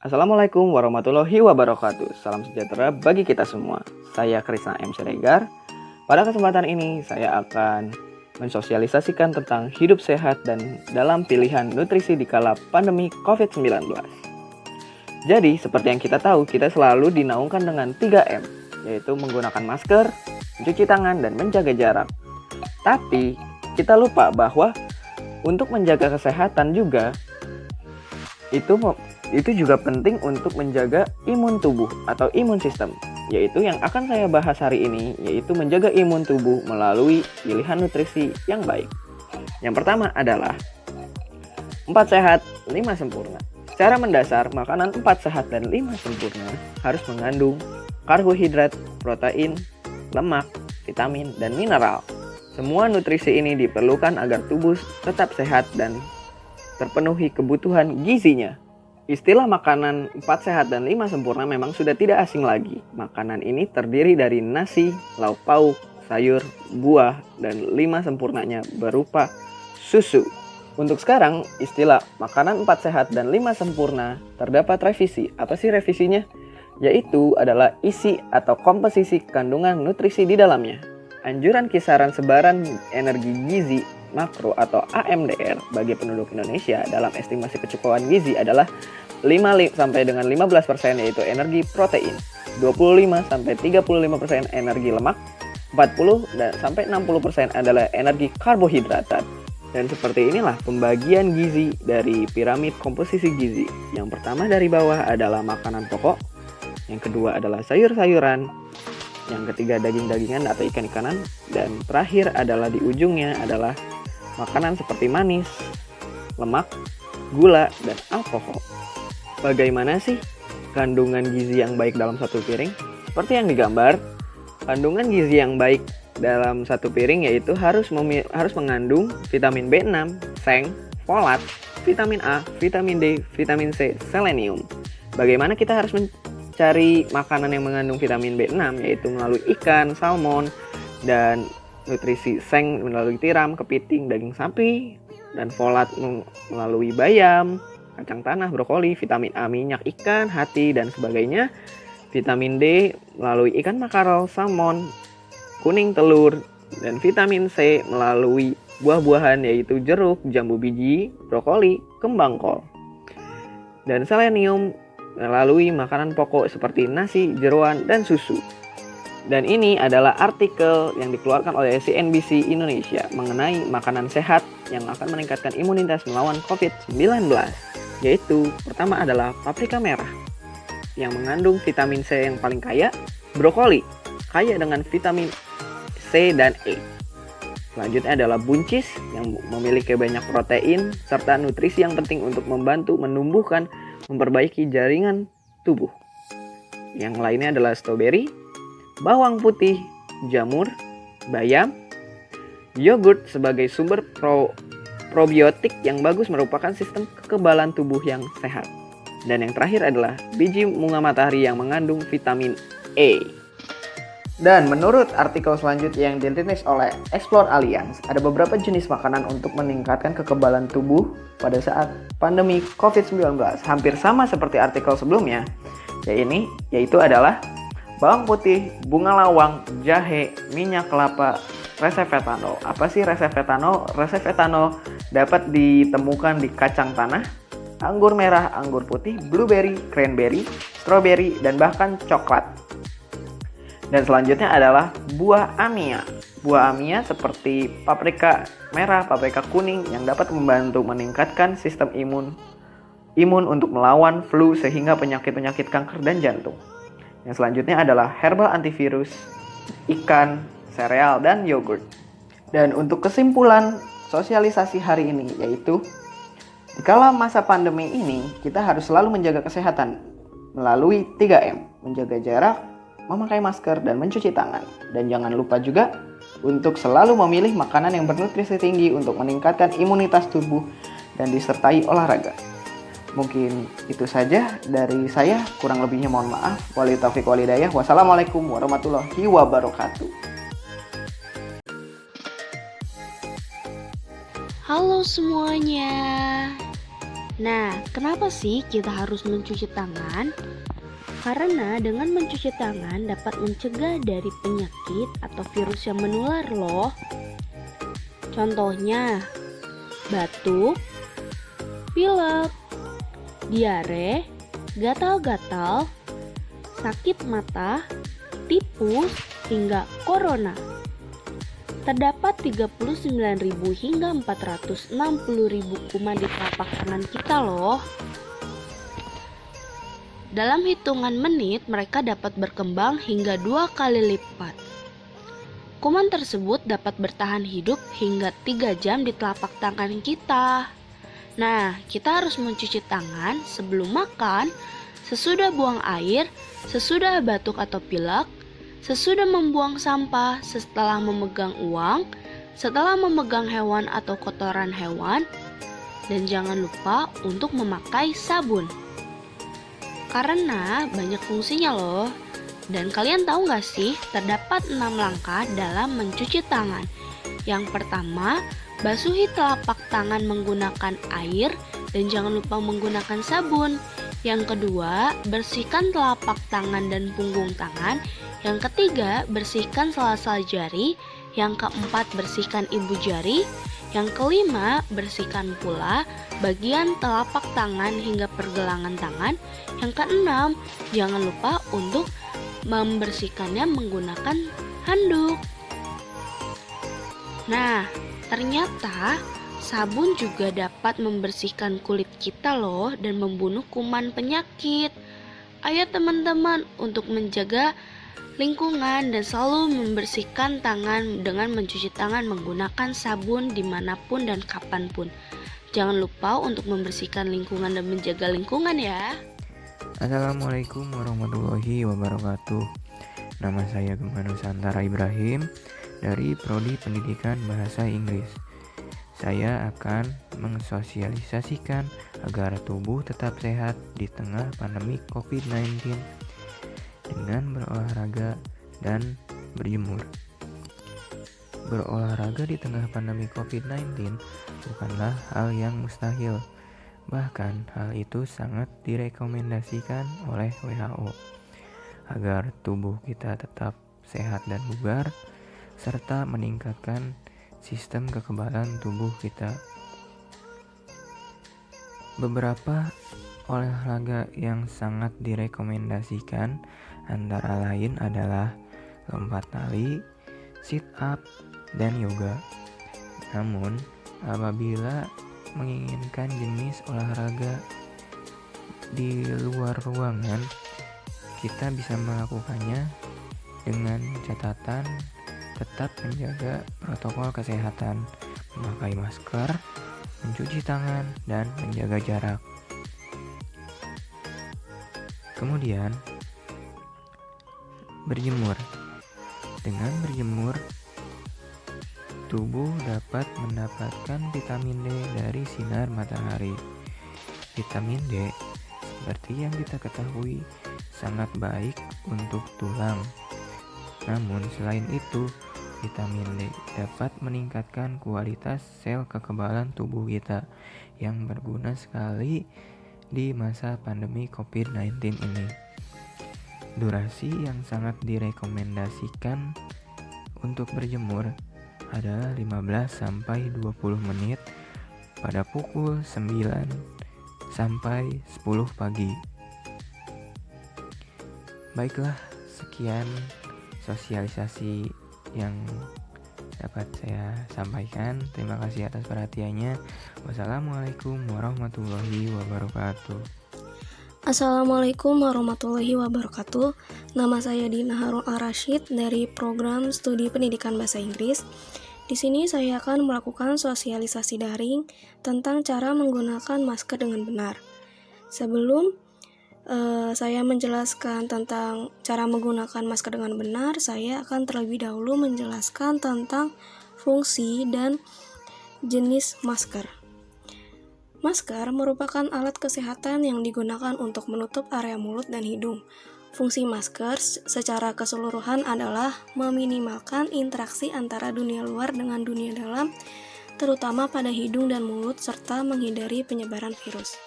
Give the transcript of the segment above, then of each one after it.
Assalamualaikum warahmatullahi wabarakatuh. Salam sejahtera bagi kita semua. Saya Krisna M. Siregar. Pada kesempatan ini saya akan mensosialisasikan tentang hidup sehat dan dalam pilihan nutrisi di kala pandemi COVID-19. Jadi, seperti yang kita tahu, kita selalu dinaungkan dengan 3M, yaitu menggunakan masker, mencuci tangan, dan menjaga jarak. Tapi, kita lupa bahwa untuk menjaga kesehatan juga, itu juga penting untuk menjaga imun tubuh atau imun sistem, yaitu yang akan saya bahas hari ini, yaitu menjaga imun tubuh melalui pilihan nutrisi yang baik. Yang pertama adalah 4 sehat, 5 sempurna. Secara mendasar, makanan 4 sehat dan 5 sempurna harus mengandung karbohidrat, protein, lemak, vitamin, dan mineral. Semua nutrisi ini diperlukan agar tubuh tetap sehat dan terpenuhi kebutuhan gizinya. Istilah makanan 4 sehat dan 5 sempurna memang sudah tidak asing lagi. Makanan ini terdiri dari nasi, lauk pauk, sayur, buah, dan 5 sempurnanya berupa susu. Untuk sekarang, istilah makanan 4 sehat dan 5 sempurna terdapat revisi. Apa sih revisinya? Yaitu adalah isi atau komposisi kandungan nutrisi di dalamnya. Anjuran kisaran sebaran energi gizi makro atau AMDR bagi penduduk Indonesia dalam estimasi kecukupan gizi adalah 5 sampai dengan 15% yaitu energi protein, 25 sampai 35% energi lemak, 40 dan sampai 60% adalah energi karbohidrat. Dan seperti inilah pembagian gizi dari piramid komposisi gizi. Yang pertama dari bawah adalah makanan pokok, yang kedua adalah sayur-sayuran, yang ketiga daging-dagingan atau ikan-ikanan, dan terakhir adalah di ujungnya adalah makanan seperti manis, lemak, gula, dan alkohol. Bagaimana sih kandungan gizi yang baik dalam satu piring? Seperti yang digambar, kandungan gizi yang baik dalam satu piring yaitu harus mengandung vitamin B6, seng, folat, vitamin A, vitamin D, vitamin C, selenium. Bagaimana kita harus mencari makanan yang mengandung vitamin B6 yaitu melalui ikan, salmon, dan nutrisi seng melalui tiram, kepiting, daging sapi, dan folat melalui bayam, kacang tanah, brokoli, vitamin A minyak ikan, hati, dan sebagainya. Vitamin D melalui ikan makarel, salmon, kuning telur, dan vitamin C melalui buah-buahan yaitu jeruk, jambu biji, brokoli, kembang kol. Dan selenium melalui makanan pokok seperti nasi, jeroan, dan susu. Dan ini adalah artikel yang dikeluarkan oleh CNBC Indonesia mengenai makanan sehat yang akan meningkatkan imunitas melawan COVID-19. Yaitu pertama adalah paprika merah yang mengandung vitamin C yang paling kaya, brokoli kaya dengan vitamin C dan E. Selanjutnya adalah buncis yang memiliki banyak protein serta nutrisi yang penting untuk membantu menumbuhkan, memperbaiki jaringan tubuh. Yang lainnya adalah stroberi, bawang putih, jamur, bayam, yogurt sebagai sumber probiotik yang bagus merupakan sistem kekebalan tubuh yang sehat. Dan yang terakhir adalah biji bunga matahari yang mengandung vitamin E. Dan menurut artikel selanjutnya yang dirilis oleh Explore Alliance, ada beberapa jenis makanan untuk meningkatkan kekebalan tubuh pada saat pandemi COVID-19. Hampir sama seperti artikel sebelumnya, yaitu adalah bawang putih, bunga lawang, jahe, minyak kelapa, resveratrol. Apa sih resveratrol? Resveratrol dapat ditemukan di kacang tanah, anggur merah, anggur putih, blueberry, cranberry, strawberry, dan bahkan coklat. Dan selanjutnya adalah buah amia. Buah amia seperti paprika merah, paprika kuning yang dapat membantu meningkatkan sistem imun untuk melawan flu sehingga penyakit-penyakit kanker dan jantung. Yang selanjutnya adalah herbal antivirus, ikan, sereal, dan yogurt. Dan untuk kesimpulan sosialisasi hari ini yaitu dikala masa pandemi ini kita harus selalu menjaga kesehatan melalui 3M, menjaga jarak, memakai masker, dan mencuci tangan. Dan jangan lupa juga untuk selalu memilih makanan yang bernutrisi tinggi untuk meningkatkan imunitas tubuh dan disertai olahraga. Mungkin itu saja dari saya, kurang lebihnya mohon maaf. Wabillahi taufiq wal hidayah. Wassalamualaikum warahmatullahi wabarakatuh. Halo semuanya, Nah, kenapa sih kita harus mencuci tangan? Karena dengan mencuci tangan dapat mencegah dari penyakit atau virus yang menular loh. Contohnya, batuk, pilek, diare, gatal-gatal, sakit mata, tipus, hingga corona. Terdapat 39.000 hingga 460.000 kuman di telapak tangan kita loh. Dalam hitungan menit, mereka dapat berkembang hingga 2 kali lipat. Kuman tersebut dapat bertahan hidup hingga 3 jam di telapak tangan kita. Nah, kita harus mencuci tangan sebelum makan, sesudah buang air, sesudah batuk atau pilek, sesudah membuang sampah, setelah memegang uang, setelah memegang hewan atau kotoran hewan, dan jangan lupa untuk memakai sabun. Karena banyak fungsinya loh. Dan kalian tahu gak sih, terdapat 6 langkah dalam mencuci tangan. Yang pertama, basuhi telapak tangan menggunakan air dan jangan lupa menggunakan sabun. Yang kedua, bersihkan telapak tangan dan punggung tangan. Yang ketiga, bersihkan sela-sela jari. Yang keempat, bersihkan ibu jari. Yang kelima, bersihkan pula bagian telapak tangan hingga pergelangan tangan. Yang keenam, jangan lupa untuk membersihkannya menggunakan handuk. Nah, ternyata sabun juga dapat membersihkan kulit kita loh dan membunuh kuman penyakit. Ayo teman-teman untuk menjaga lingkungan dan selalu membersihkan tangan dengan mencuci tangan menggunakan sabun dimanapun dan kapanpun. Jangan lupa untuk membersihkan lingkungan dan menjaga lingkungan ya. Assalamualaikum warahmatullahi wabarakatuh. Nama saya Gema Nusantara Ibrahim dari Prodi Pendidikan Bahasa Inggris. Saya akan mensosialisasikan agar tubuh tetap sehat di tengah pandemi COVID-19 dengan berolahraga dan berjemur. Berolahraga di tengah pandemi COVID-19 bukanlah hal yang mustahil. Bahkan hal itu sangat direkomendasikan oleh WHO agar tubuh kita tetap sehat dan bugar serta meningkatkan sistem kekebalan tubuh kita. Beberapa olahraga yang sangat direkomendasikan antara lain adalah lompat tali, sit up, dan yoga. Namun, apabila menginginkan jenis olahraga di luar ruangan, kita bisa melakukannya dengan catatan tetap menjaga protokol kesehatan, memakai masker, mencuci tangan, dan menjaga jarak. Kemudian, berjemur. Dengan berjemur, tubuh dapat mendapatkan vitamin D dari sinar matahari. Vitamin D, seperti yang kita ketahui, sangat baik untuk tulang. Namun selain itu, vitamin D dapat meningkatkan kualitas sel kekebalan tubuh kita yang berguna sekali di masa pandemi COVID-19 ini. Durasi yang sangat direkomendasikan untuk berjemur adalah 15-20 menit pada pukul 9 sampai 10 pagi. Baiklah, sekian sosialisasi yang dapat saya sampaikan. Terima kasih atas perhatiannya. Wassalamualaikum warahmatullahi wabarakatuh. Assalamualaikum warahmatullahi wabarakatuh. Nama saya Dina Harun Ar-Rasyid dari program studi pendidikan bahasa Inggris. Di sini saya akan melakukan sosialisasi daring tentang cara menggunakan masker dengan benar. Sebelum saya menjelaskan tentang cara menggunakan masker dengan benar, saya akan terlebih dahulu menjelaskan tentang fungsi dan jenis masker. Masker merupakan alat kesehatan yang digunakan untuk menutup area mulut dan hidung. Fungsi masker secara keseluruhan adalah meminimalkan interaksi antara dunia luar dengan dunia dalam, terutama pada hidung dan mulut, serta menghindari penyebaran virus.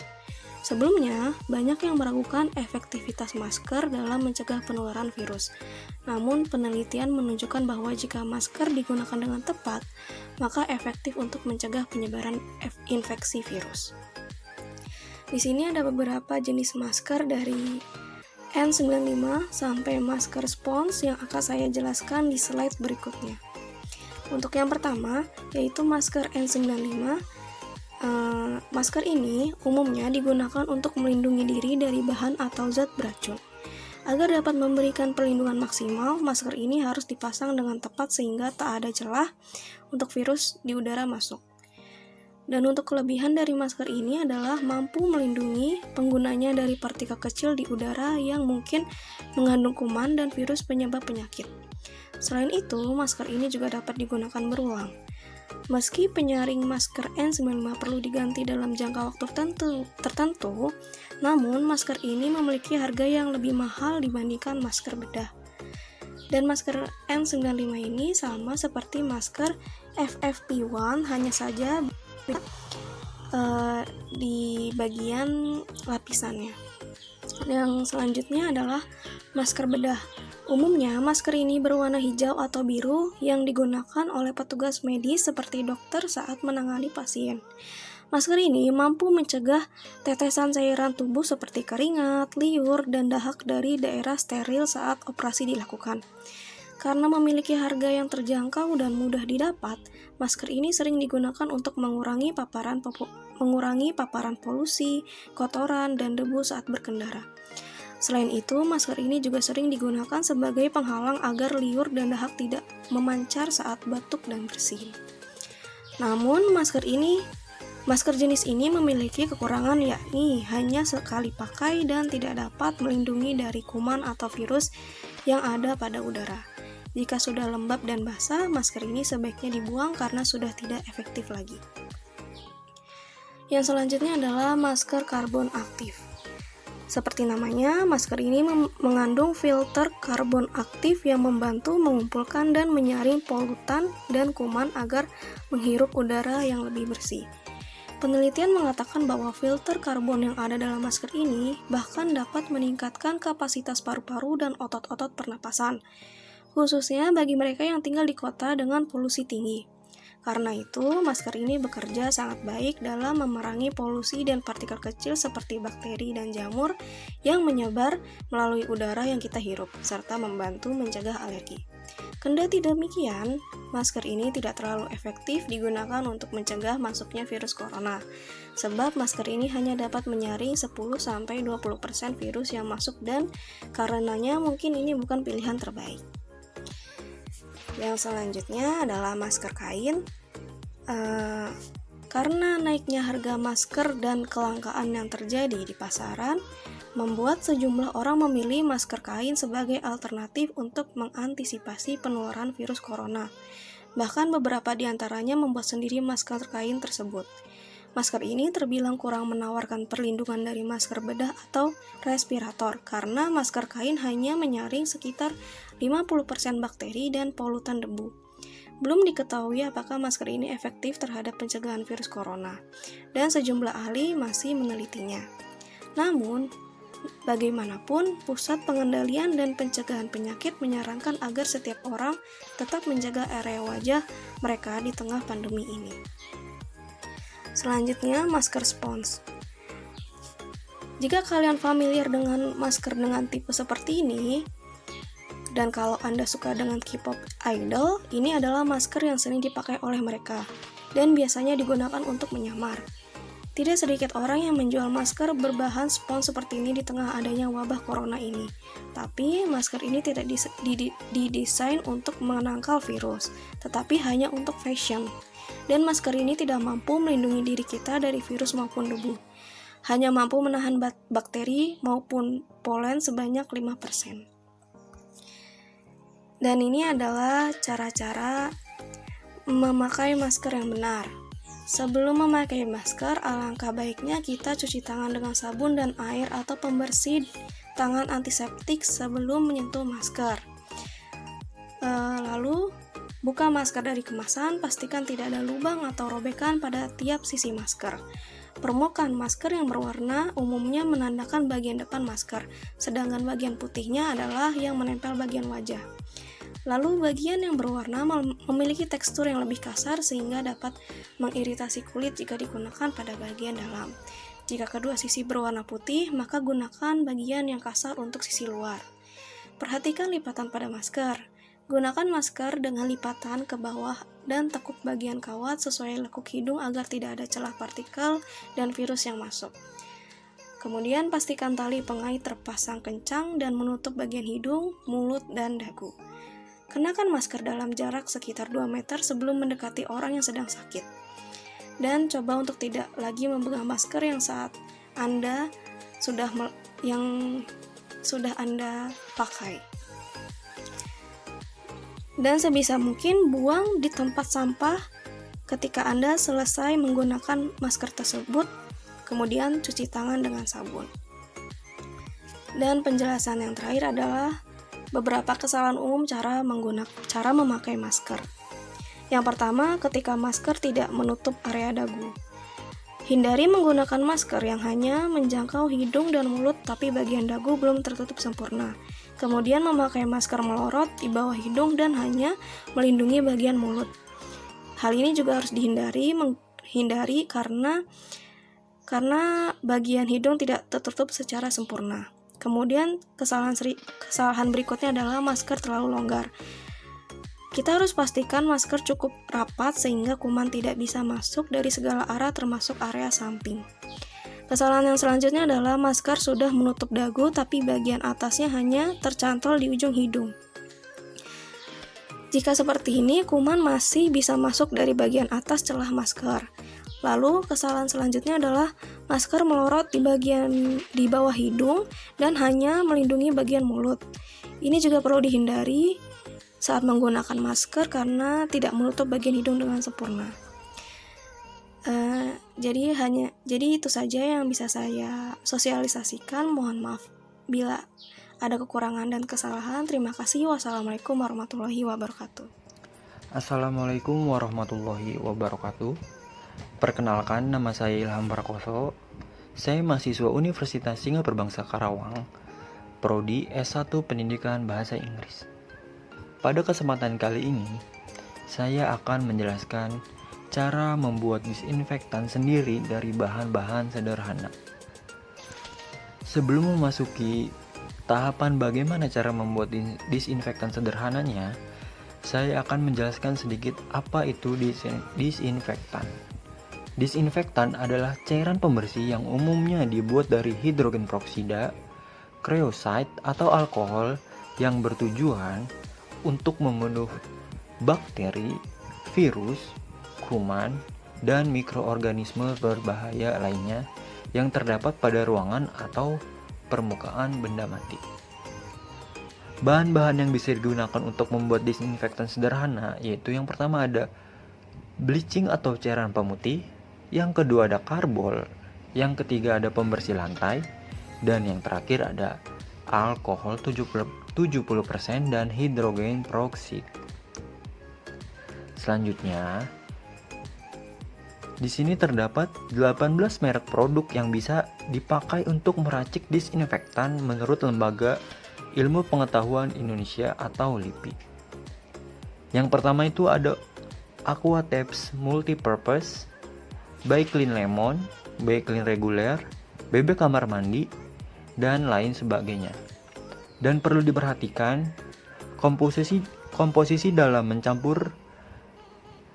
Sebelumnya, banyak yang meragukan efektivitas masker dalam mencegah penularan virus. Namun, penelitian menunjukkan bahwa jika masker digunakan dengan tepat, maka efektif untuk mencegah penyebaran infeksi virus. Di sini ada beberapa jenis masker dari N95 sampai masker spons yang akan saya jelaskan di slide berikutnya. Untuk yang pertama, yaitu masker N95. Masker ini umumnya digunakan untuk melindungi diri dari bahan atau zat beracun. Agar dapat memberikan perlindungan maksimal, masker ini harus dipasang dengan tepat sehingga tak ada celah untuk virus di udara masuk. Dan untuk kelebihan dari masker ini adalah mampu melindungi penggunanya dari partikel kecil di udara yang mungkin mengandung kuman dan virus penyebab penyakit. Selain itu, masker ini juga dapat digunakan berulang. Meski penyaring masker N95 perlu diganti dalam jangka waktu tertentu, namun masker ini memiliki harga yang lebih mahal dibandingkan masker bedah. Dan masker N95 ini sama seperti masker FFP1, hanya saja di bagian lapisannya. Yang selanjutnya adalah masker bedah. Umumnya, masker ini berwarna hijau atau biru yang digunakan oleh petugas medis seperti dokter saat menangani pasien. Masker ini mampu mencegah tetesan cairan tubuh seperti keringat, liur, dan dahak dari daerah steril saat operasi dilakukan. Karena memiliki harga yang terjangkau dan mudah didapat, masker ini sering digunakan untuk mengurangi paparan polusi, kotoran, dan debu saat berkendara. Selain itu, masker ini juga sering digunakan sebagai penghalang agar liur dan dahak tidak memancar saat batuk dan bersin. Namun, masker jenis ini memiliki kekurangan, yakni hanya sekali pakai dan tidak dapat melindungi dari kuman atau virus yang ada pada udara. Jika sudah lembab dan basah, masker ini sebaiknya dibuang karena sudah tidak efektif lagi. Yang selanjutnya adalah masker karbon aktif. Seperti namanya, masker ini mengandung filter karbon aktif yang membantu mengumpulkan dan menyaring polutan dan kuman agar menghirup udara yang lebih bersih. Penelitian mengatakan bahwa filter karbon yang ada dalam masker ini bahkan dapat meningkatkan kapasitas paru-paru dan otot-otot pernapasan, khususnya bagi mereka yang tinggal di kota dengan polusi tinggi. Karena itu, masker ini bekerja sangat baik dalam memerangi polusi dan partikel kecil seperti bakteri dan jamur yang menyebar melalui udara yang kita hirup, serta membantu mencegah alergi. Kendati demikian, masker ini tidak terlalu efektif digunakan untuk mencegah masuknya virus corona, sebab masker ini hanya dapat menyaring 10-20% virus yang masuk dan karenanya mungkin ini bukan pilihan terbaik. Yang selanjutnya adalah masker kain. Karena naiknya harga masker dan kelangkaan yang terjadi di pasaran, membuat sejumlah orang memilih masker kain sebagai alternatif untuk mengantisipasi penularan virus corona. Bahkan beberapa di antaranya membuat sendiri masker kain tersebut. Masker ini terbilang kurang menawarkan perlindungan dari masker bedah atau respirator karena masker kain hanya menyaring sekitar 50% bakteri dan polutan debu. Belum diketahui apakah masker ini efektif terhadap pencegahan virus corona, dan sejumlah ahli masih menelitinya. Namun, bagaimanapun, Pusat Pengendalian dan Pencegahan Penyakit menyarankan agar setiap orang tetap menjaga area wajah mereka di tengah pandemi ini. Selanjutnya, masker spons. Jika kalian familiar dengan masker dengan tipe seperti ini, dan kalau Anda suka dengan K-pop idol, ini adalah masker yang sering dipakai oleh mereka, dan biasanya digunakan untuk menyamar. Tidak sedikit orang yang menjual masker berbahan spons seperti ini di tengah adanya wabah corona ini. Tapi, masker ini tidak didesain untuk menangkal virus, tetapi hanya untuk fashion. Dan masker ini tidak mampu melindungi diri kita dari virus maupun debu. Hanya mampu menahan bakteri maupun polen sebanyak 5%. Dan ini adalah cara-cara memakai masker yang benar. Sebelum memakai masker, alangkah baiknya kita cuci tangan dengan sabun dan air atau pembersih tangan antiseptik sebelum menyentuh masker. Lalu, Buka masker dari kemasan, pastikan tidak ada lubang atau robekan pada tiap sisi masker. Permukaan masker yang berwarna umumnya menandakan bagian depan masker, sedangkan bagian putihnya adalah yang menempel bagian wajah. Lalu bagian yang berwarna memiliki tekstur yang lebih kasar sehingga dapat mengiritasi kulit jika digunakan pada bagian dalam. Jika kedua sisi berwarna putih, maka gunakan bagian yang kasar untuk sisi luar. Perhatikan lipatan pada masker. Gunakan masker dengan lipatan ke bawah dan tekuk bagian kawat sesuai lekuk hidung agar tidak ada celah partikel dan virus yang masuk. Kemudian pastikan tali pengait terpasang kencang dan menutup bagian hidung, mulut, dan dagu. Kenakan masker dalam jarak sekitar 2 meter sebelum mendekati orang yang sedang sakit. Dan coba untuk tidak lagi memegang masker yang saat Anda sudah Anda pakai. Dan sebisa mungkin buang di tempat sampah ketika Anda selesai menggunakan masker tersebut, kemudian cuci tangan dengan sabun. Dan penjelasan yang terakhir adalah beberapa kesalahan umum cara memakai masker. Yang pertama, ketika masker tidak menutup area dagu. Hindari menggunakan masker yang hanya menjangkau hidung dan mulut tapi bagian dagu belum tertutup sempurna. Kemudian memakai masker melorot di bawah hidung dan hanya melindungi bagian mulut. Hal ini juga harus dihindari karena bagian hidung tidak tertutup secara sempurna. Kemudian kesalahan berikutnya adalah masker terlalu longgar. Kita harus pastikan masker cukup rapat sehingga kuman tidak bisa masuk dari segala arah termasuk area samping. Kesalahan yang selanjutnya adalah masker sudah menutup dagu tapi bagian atasnya hanya tercantol di ujung hidung. Jika seperti ini, kuman masih bisa masuk dari bagian atas celah masker. Lalu, kesalahan selanjutnya adalah masker melorot di bawah hidung dan hanya melindungi bagian mulut. Ini juga perlu dihindari saat menggunakan masker karena tidak menutup bagian hidung dengan sempurna. Jadi itu saja yang bisa saya sosialisasikan. Mohon maaf bila ada kekurangan dan kesalahan. Terima kasih. Wassalamualaikum warahmatullahi wabarakatuh. Assalamualaikum warahmatullahi wabarakatuh. Perkenalkan, nama saya Ilham Prakoso. Saya mahasiswa Universitas Singapura Bangsa Karawang, Prodi S1 Pendidikan Bahasa Inggris. Pada kesempatan kali ini, saya akan menjelaskan cara membuat disinfektan sendiri dari bahan-bahan sederhana. Sebelum memasuki tahapan bagaimana cara membuat disinfektan sederhananya, saya akan menjelaskan sedikit apa itu disinfektan. Disinfektan adalah cairan pembersih yang umumnya dibuat dari hidrogen peroksida, kreoside atau alkohol yang bertujuan untuk membunuh bakteri, virus, kuman, dan mikroorganisme berbahaya lainnya yang terdapat pada ruangan atau permukaan benda mati. Bahan-bahan yang bisa digunakan untuk membuat disinfektan sederhana yaitu yang pertama ada bleaching atau cairan pemutih, yang kedua ada karbol, yang ketiga ada pembersih lantai, dan yang terakhir ada alkohol 70% dan hidrogen peroksida. Selanjutnya, di sini terdapat 18 merek produk yang bisa dipakai untuk meracik disinfektan menurut Lembaga Ilmu Pengetahuan Indonesia atau LIPI. Yang pertama itu ada Aquatabs Multipurpose, By Clean Lemon, By Clean Regular, BB Kamar Mandi, dan lain sebagainya. Dan perlu diperhatikan komposisi dalam mencampur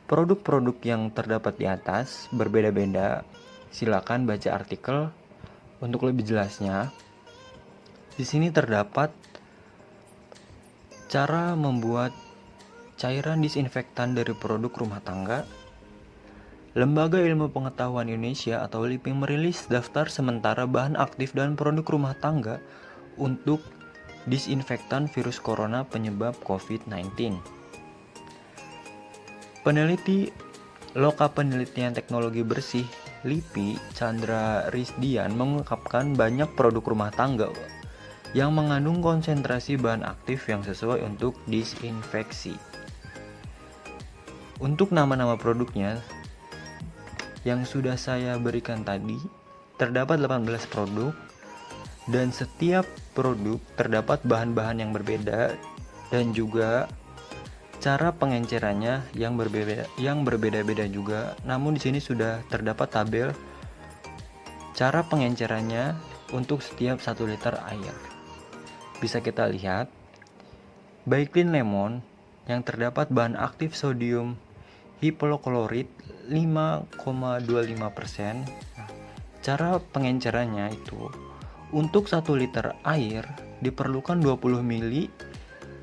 produk-produk yang terdapat di atas berbeda-beda. Silakan baca artikel untuk lebih jelasnya. Di sini terdapat cara membuat cairan disinfektan dari produk rumah tangga. Lembaga Ilmu Pengetahuan Indonesia atau LIPI merilis daftar sementara bahan aktif dan produk rumah tangga untuk disinfektan virus corona penyebab COVID-19. Peneliti Loka Penelitian Teknologi Bersih LIPI, Chandra Risdian, mengungkapkan banyak produk rumah tangga yang mengandung konsentrasi bahan aktif yang sesuai untuk disinfeksi. Untuk nama-nama produknya yang sudah saya berikan tadi, terdapat 18 produk dan setiap produk terdapat bahan-bahan yang berbeda dan juga cara pengencerannya yang berbeda-beda juga. Namun di sini sudah terdapat tabel cara pengencerannya untuk setiap 1 liter air. Bisa kita lihat, Baiklin Lemon yang terdapat bahan aktif sodium hipoklorit 5,25%. Cara pengencerannya itu untuk 1 liter air diperlukan 20 ml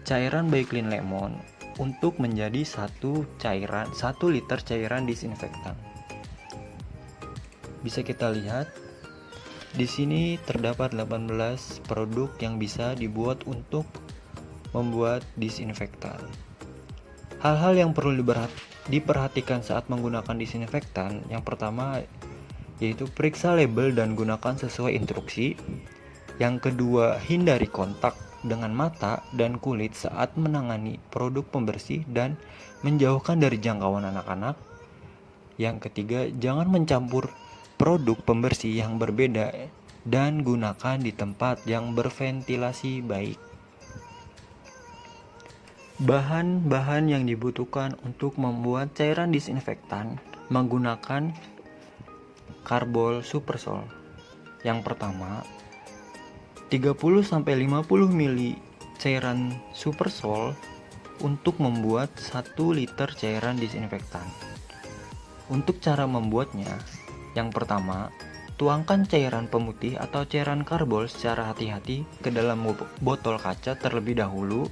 cairan Baiklin Lemon untuk menjadi 1 liter cairan disinfektan. Bisa kita lihat di sini terdapat 18 produk yang bisa dibuat untuk membuat disinfektan. Hal-hal yang perlu diperhatikan saat menggunakan disinfektan, yang pertama yaitu periksa label dan gunakan sesuai instruksi. Yang kedua, hindari kontak dengan mata dan kulit saat menangani produk pembersih dan menjauhkan dari jangkauan anak-anak. Yang ketiga, jangan mencampur produk pembersih yang berbeda dan gunakan di tempat yang berventilasi baik. Bahan-bahan yang dibutuhkan untuk membuat cairan disinfektan menggunakan karbol supersol. Yang pertama, 30-50 ml cairan supersol untuk membuat 1 liter cairan disinfektan. Untuk cara membuatnya, yang pertama, tuangkan cairan pemutih atau cairan karbol secara hati-hati ke dalam botol kaca terlebih dahulu.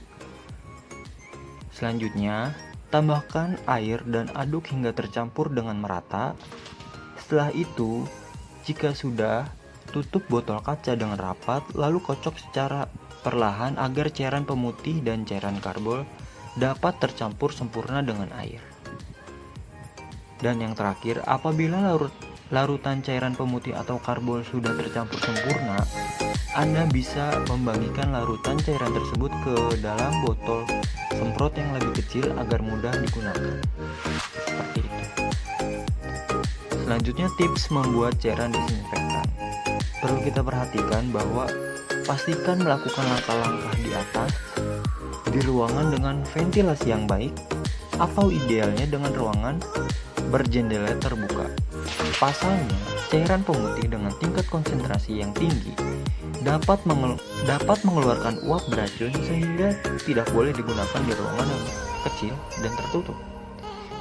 Selanjutnya, tambahkan air dan aduk hingga tercampur dengan merata. Setelah itu, jika sudah, tutup botol kaca dengan rapat, lalu kocok secara perlahan agar cairan pemutih dan cairan karbol dapat tercampur sempurna dengan air. Dan yang terakhir, apabila larutan cairan pemutih atau karbol sudah tercampur sempurna, Anda bisa membagikan larutan cairan tersebut ke dalam botol semprot yang lebih kecil agar mudah digunakan. Seperti itu. Selanjutnya, tips membuat cairan disinfektan. Perlu kita perhatikan bahwa pastikan melakukan langkah-langkah di atas di ruangan dengan ventilasi yang baik, atau idealnya dengan ruangan berjendela terbuka. Pasalnya, cairan pemutih dengan tingkat konsentrasi yang tinggi dapat mengeluarkan uap beracun sehingga tidak boleh digunakan di ruangan yang kecil dan tertutup.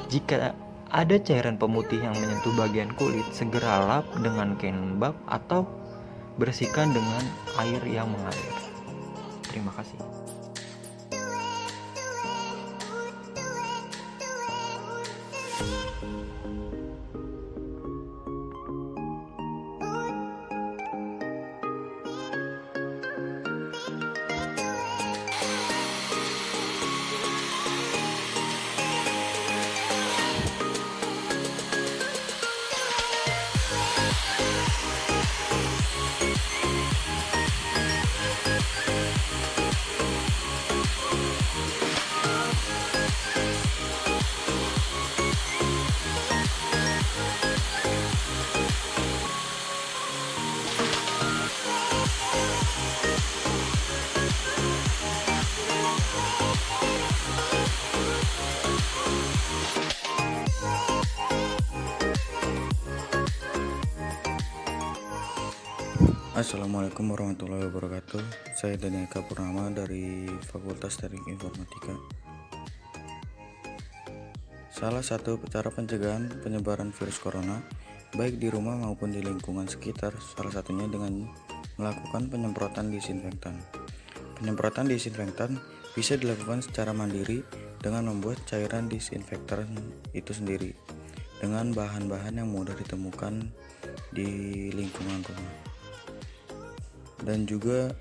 Jika ada cairan pemutih yang menyentuh bagian kulit, segera lap dengan kain lembab atau bersihkan dengan air yang mengalir. Terima kasih. Assalamualaikum warahmatullahi wabarakatuh. Saya Daniel Eka Purnama dari Fakultas Teknik Informatika. Salah satu cara pencegahan penyebaran virus corona baik di rumah maupun di lingkungan sekitar, salah satunya dengan melakukan penyemprotan disinfektan. Penyemprotan disinfektan bisa dilakukan secara mandiri dengan membuat cairan disinfektan itu sendiri dengan bahan-bahan yang mudah ditemukan di lingkungan rumah, dan juga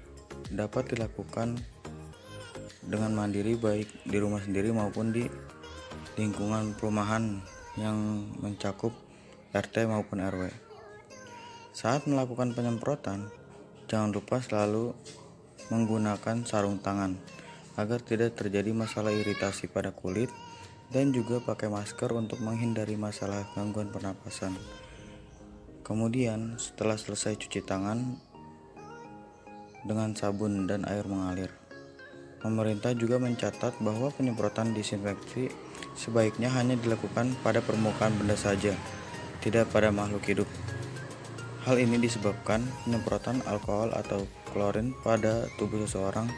dapat dilakukan dengan mandiri baik di rumah sendiri maupun di lingkungan perumahan yang mencakup RT maupun RW. Saat melakukan penyemprotan, jangan lupa selalu menggunakan sarung tangan agar tidak terjadi masalah iritasi pada kulit dan juga pakai masker untuk menghindari masalah gangguan pernapasan. Kemudian setelah selesai cuci tangan dengan sabun dan air mengalir, pemerintah juga mencatat bahwa penyemprotan disinfeksi sebaiknya hanya dilakukan pada permukaan benda saja, tidak pada makhluk hidup. Hal ini disebabkan penyemprotan alkohol atau klorin pada tubuh seseorang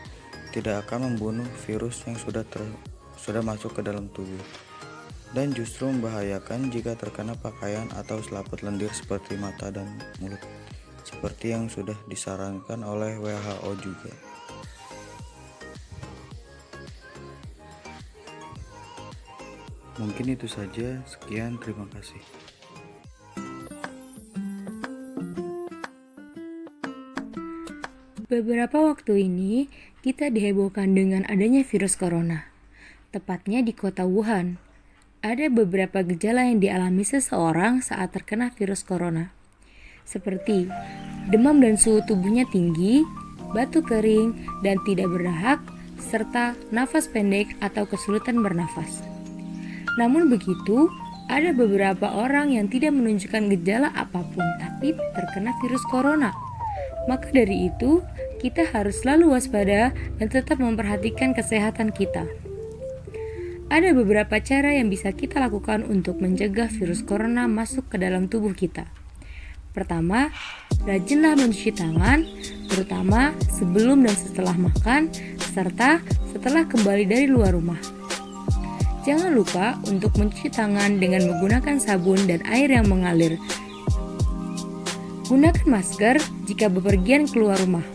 tidak akan membunuh virus yang sudah masuk ke dalam tubuh, dan justru membahayakan jika terkena pakaian atau selaput lendir seperti mata dan mulut, seperti yang sudah disarankan oleh WHO juga. Mungkin itu saja, sekian, terima kasih. Beberapa waktu ini, kita dihebohkan dengan adanya virus corona. Tepatnya di kota Wuhan. Ada beberapa gejala yang dialami seseorang saat terkena virus corona. Seperti demam dan suhu tubuhnya tinggi, batuk kering dan tidak berdahak, serta nafas pendek atau kesulitan bernafas. Namun begitu, ada beberapa orang yang tidak menunjukkan gejala apapun tapi terkena virus corona. Maka dari itu, kita harus selalu waspada dan tetap memperhatikan kesehatan kita. Ada beberapa cara yang bisa kita lakukan untuk mencegah virus corona masuk ke dalam tubuh kita. Pertama, rajinlah mencuci tangan, terutama sebelum dan setelah makan, serta setelah kembali dari luar rumah. Jangan lupa untuk mencuci tangan dengan menggunakan sabun dan air yang mengalir. Gunakan masker jika bepergian keluar rumah.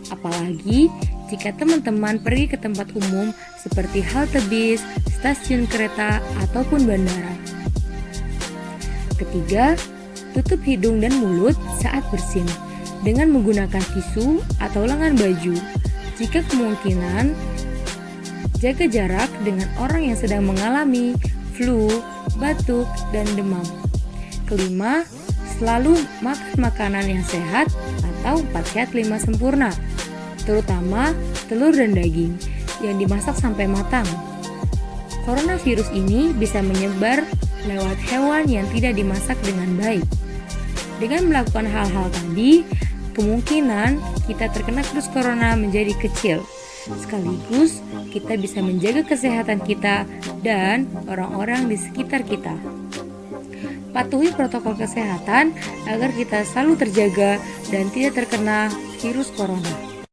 Apalagi jika teman-teman pergi ke tempat umum seperti halte bis, stasiun kereta, ataupun bandara. Ketiga, tutup hidung dan mulut saat bersin dengan menggunakan tisu atau lengan baju. Jika kemungkinan, jaga jarak dengan orang yang sedang mengalami flu, batuk, dan demam. Kelima, selalu makan makanan yang sehat atau 4 sehat 5 sempurna, terutama telur dan daging yang dimasak sampai matang. Coronavirus ini bisa menyebar lewat hewan yang tidak dimasak dengan baik. Dengan melakukan hal-hal tadi, kemungkinan kita terkena virus corona menjadi kecil. Sekaligus kita bisa menjaga kesehatan kita dan orang-orang di sekitar kita. Patuhi protokol kesehatan agar kita selalu terjaga dan tidak terkena virus corona.